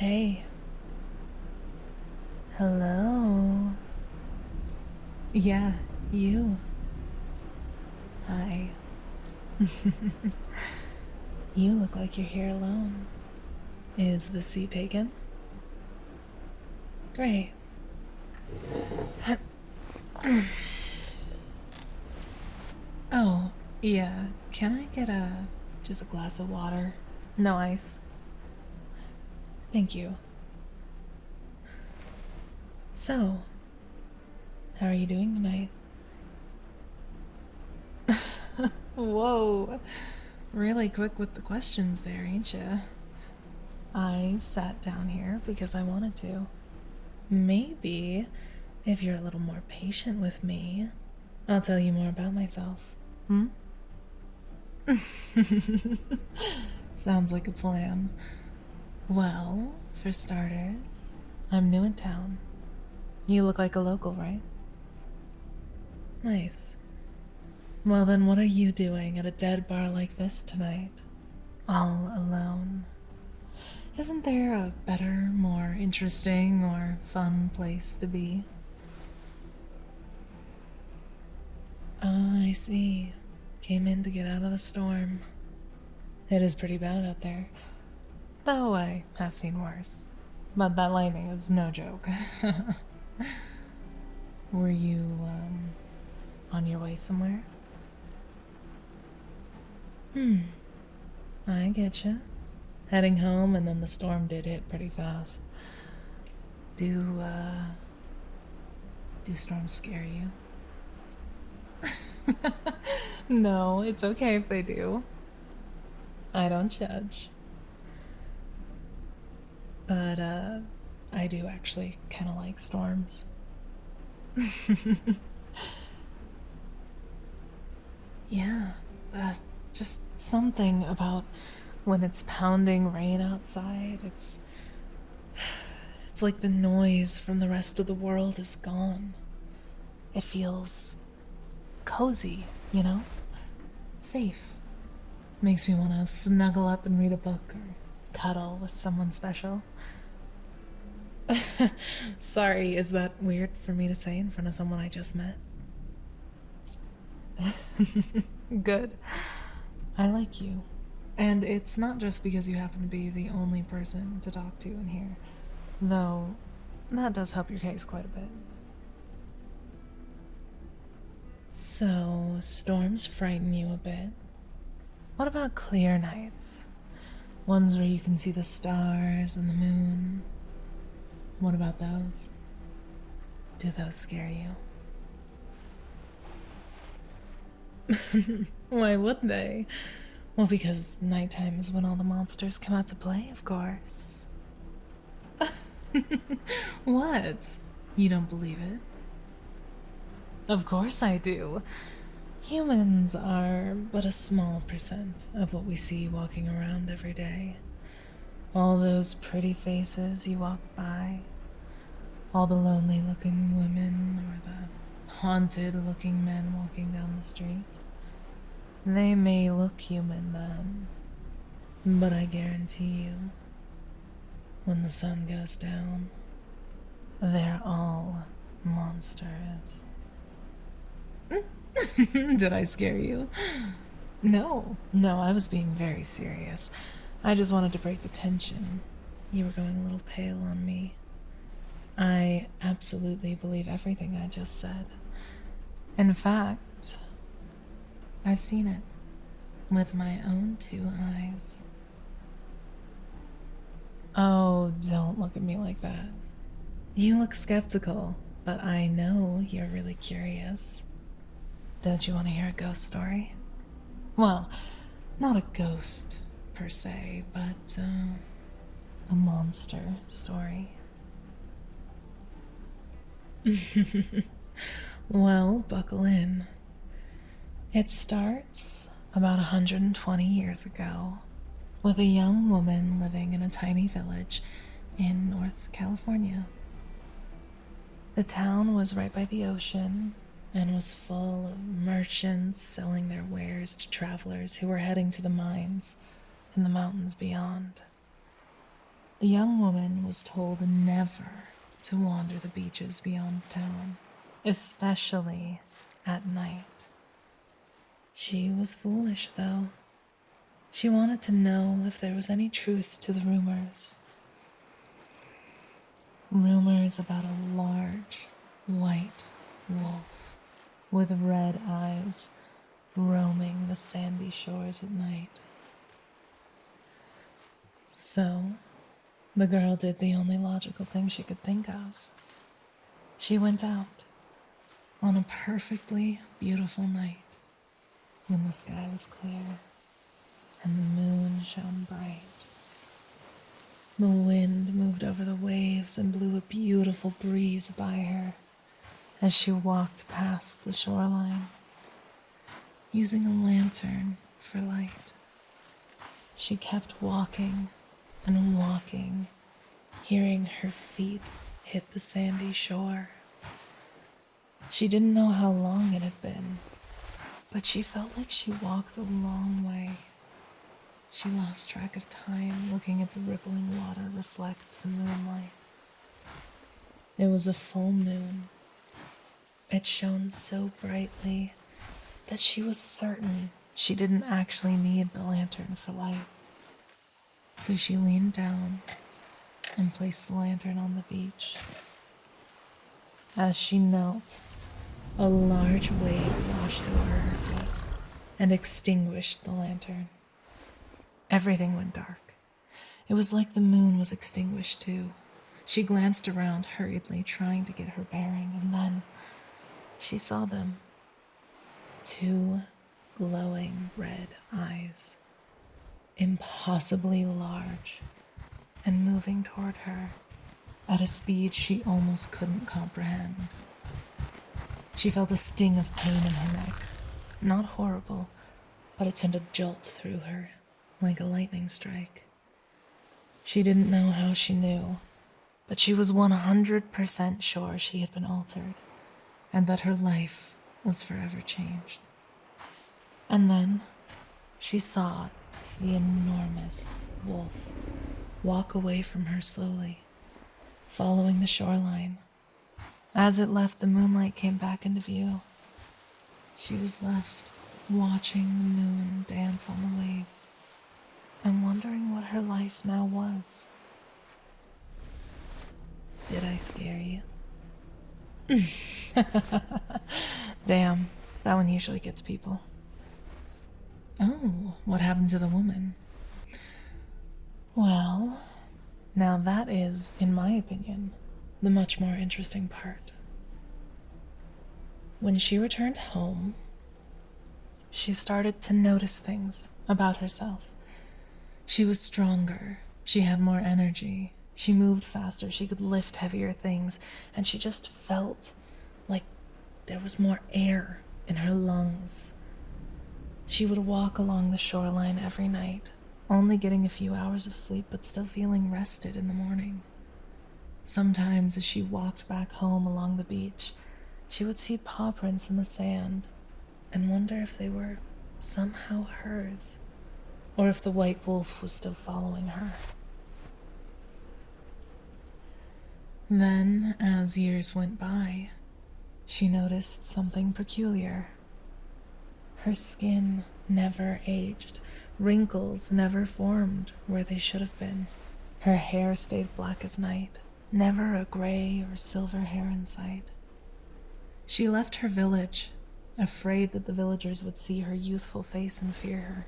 Hey. Hello. Yeah, you. Hi. You look like you're here alone. Is the seat taken? Great. Oh, yeah. Can I get just a glass of water? No ice. Thank you. So, how are you doing tonight? Whoa. Really quick with the questions there, ain't ya? I sat down here because I wanted to. Maybe, if you're a little more patient with me, I'll tell you more about myself. Hmm? Sounds like a plan. Well, for starters, I'm new in town. You look like a local, right? Nice. Well, then what are you doing at a dead bar like this tonight? All alone. Isn't there a better, more interesting, or fun place to be? Oh, I see. Came in to get out of the storm. It is pretty bad out there. Though I have seen worse. But that lightning is no joke. Were you, on your way somewhere? I getcha. Heading home, and then the storm did hit pretty fast. Do storms scare you? No, it's okay if they do. I don't judge. But, I do actually kind of like storms. Yeah, just something about when it's pounding rain outside. It's like the noise from the rest of the world is gone. It feels cozy, you know? Safe. Makes me want to snuggle up and read a book or cuddle with someone special. Sorry, is that weird for me to say in front of someone I just met? Good. I like you. And it's not just because you happen to be the only person to talk to in here, though that does help your case quite a bit. So, storms frighten you a bit. What about clear nights? Ones where you can see the stars and the moon? What about those? Do those scare you? Why would they? Well, because nighttime is when all the monsters come out to play, of course. What? You don't believe it? Of course I do. Humans are but a small percent of what we see walking around every day. All those pretty faces you walk by, all the lonely looking women or the haunted looking men walking down the street. They may look human then, but I guarantee you, when the sun goes down, they're all monsters. Did I scare you? No, I was being very serious. I just wanted to break the tension. You were going a little pale on me. I absolutely believe everything I just said. In fact, I've seen it with my own two eyes. Oh, don't look at me like that. You look skeptical, but I know you're really curious. Don't you want to hear a ghost story? Well, not a ghost per se, but a monster story. Well, buckle in. It starts about 120 years ago with a young woman living in a tiny village in North California. The town was right by the ocean and was full of merchants selling their wares to travelers who were heading to the mines in the mountains beyond. The young woman was told never to wander the beaches beyond town, especially at night. She was foolish, though. She wanted to know if there was any truth to the rumors. Rumors about a large, white wolf with red eyes roaming the sandy shores at night. So, the girl did the only logical thing she could think of. She went out on a perfectly beautiful night when the sky was clear and the moon shone bright. The wind moved over the waves and blew a beautiful breeze by her as she walked past the shoreline, using a lantern for light. She kept walking and walking, hearing her feet hit the sandy shore. She didn't know how long it had been, but she felt like she walked a long way. She lost track of time, looking at the rippling water reflect the moonlight. It was a full moon. It shone so brightly that she was certain she didn't actually need the lantern for light. So she leaned down and placed the lantern on the beach. As she knelt, a large wave washed over her feet and extinguished the lantern. Everything went dark. It was like the moon was extinguished too. She glanced around hurriedly, trying to get her bearing, and then she saw them. 2 glowing red eyes, impossibly large, and moving toward her at a speed she almost couldn't comprehend. She felt a sting of pain in her neck. Not horrible, but it sent a jolt through her, like a lightning strike. She didn't know how she knew, but she was 100% sure she had been altered, and that her life was forever changed. And then she saw the enormous wolf walk away from her slowly, following the shoreline. As it left, the moonlight came back into view. She was left watching the moon dance on the waves and wondering what her life now was. Did I scare you? Damn, that one usually gets people. Oh, what happened to the woman? Well, now that is, in my opinion, the much more interesting part. When she returned home, she started to notice things about herself. She was stronger, she had more energy, she moved faster, she could lift heavier things, and she just felt like there was more air in her lungs. She would walk along the shoreline every night, only getting a few hours of sleep but still feeling rested in the morning. Sometimes as she walked back home along the beach, she would see paw prints in the sand and wonder if they were somehow hers, or if the white wolf was still following her. Then, as years went by, she noticed something peculiar. Her skin never aged. Wrinkles never formed where they should have been. Her hair stayed black as night, never a gray or silver hair in sight. She left her village, afraid that the villagers would see her youthful face and fear her.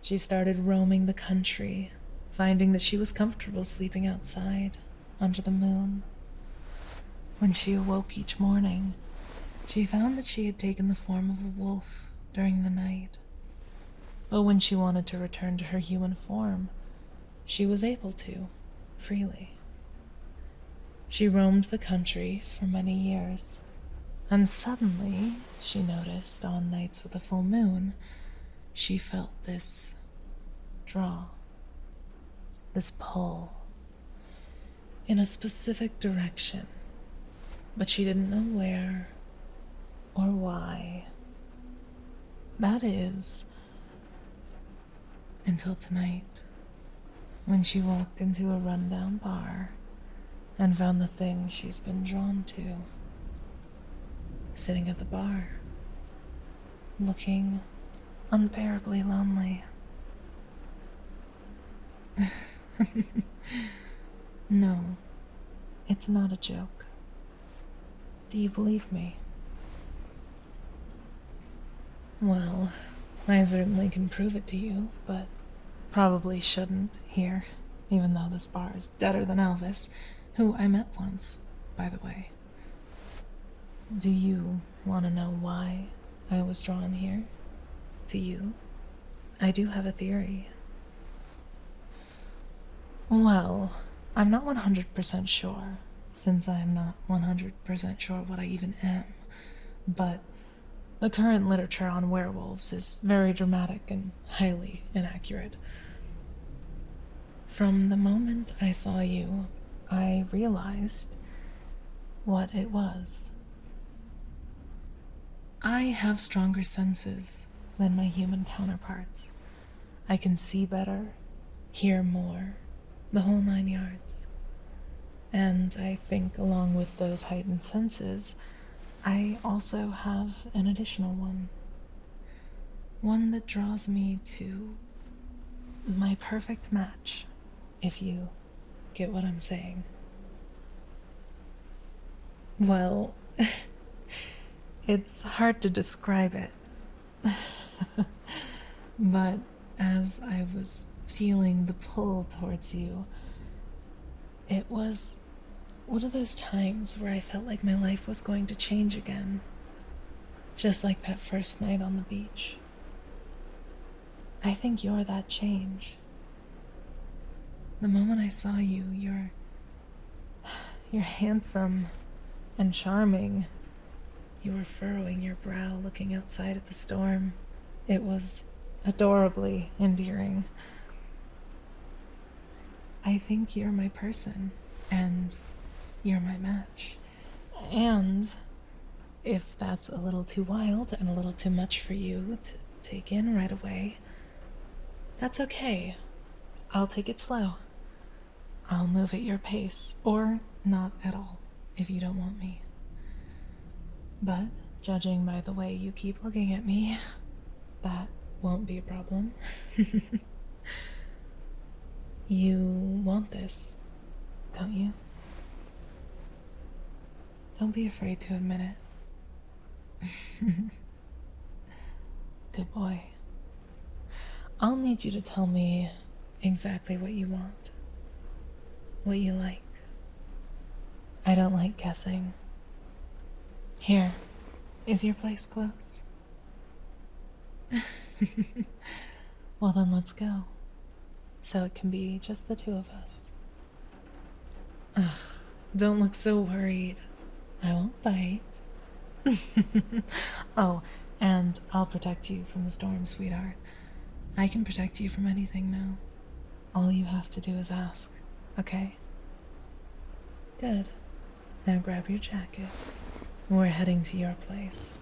She started roaming the country, finding that she was comfortable sleeping outside, under the moon. When she awoke each morning, she found that she had taken the form of a wolf during the night. But when she wanted to return to her human form, she was able to, freely. She roamed the country for many years, and suddenly, she noticed on nights with a full moon, she felt this draw, this pull, in a specific direction, but she didn't know where or why. That is, until tonight. when she walked into a rundown bar and found the thing she's been drawn to. Sitting at the bar, looking unbearably lonely. No, it's not a joke. Do you believe me? Well, I certainly can prove it to you, but probably shouldn't here, even though this bar is deader than Elvis, who I met once, by the way. Do you want to know why I was drawn here? To you? I do have a theory. Well, I'm not 100% sure, since I'm not 100% sure what I even am, but the current literature on werewolves is very dramatic and highly inaccurate. From the moment I saw you, I realized what it was. I have stronger senses than my human counterparts. I can see better, hear more, the whole 9 yards. And I think along with those heightened senses, I also have an additional one. One that draws me to my perfect match, if you get what I'm saying. Well, it's hard to describe it. But as I was feeling the pull towards you, it was one of those times where I felt like my life was going to change again. Just like that first night on the beach. I think you're that change. The moment I saw you, you're handsome and charming. You were furrowing your brow, looking outside at the storm. It was adorably endearing. I think you're my person, and you're my match. And if that's a little too wild and a little too much for you to take in right away, that's okay. I'll take it slow. I'll move at your pace, or not at all, if you don't want me. But, judging by the way you keep looking at me, that won't be a problem. You want this, don't you? Don't be afraid to admit it. Good boy. I'll need you to tell me exactly what you want. What you like. I don't like guessing. Here, is your place close? Well then let's go. So it can be just the two of us. Ugh, don't look so worried. I won't bite. Oh, and I'll protect you from the storm, sweetheart. I can protect you from anything now. All you have to do is ask, okay? Good. Now grab your jacket. We're heading to your place.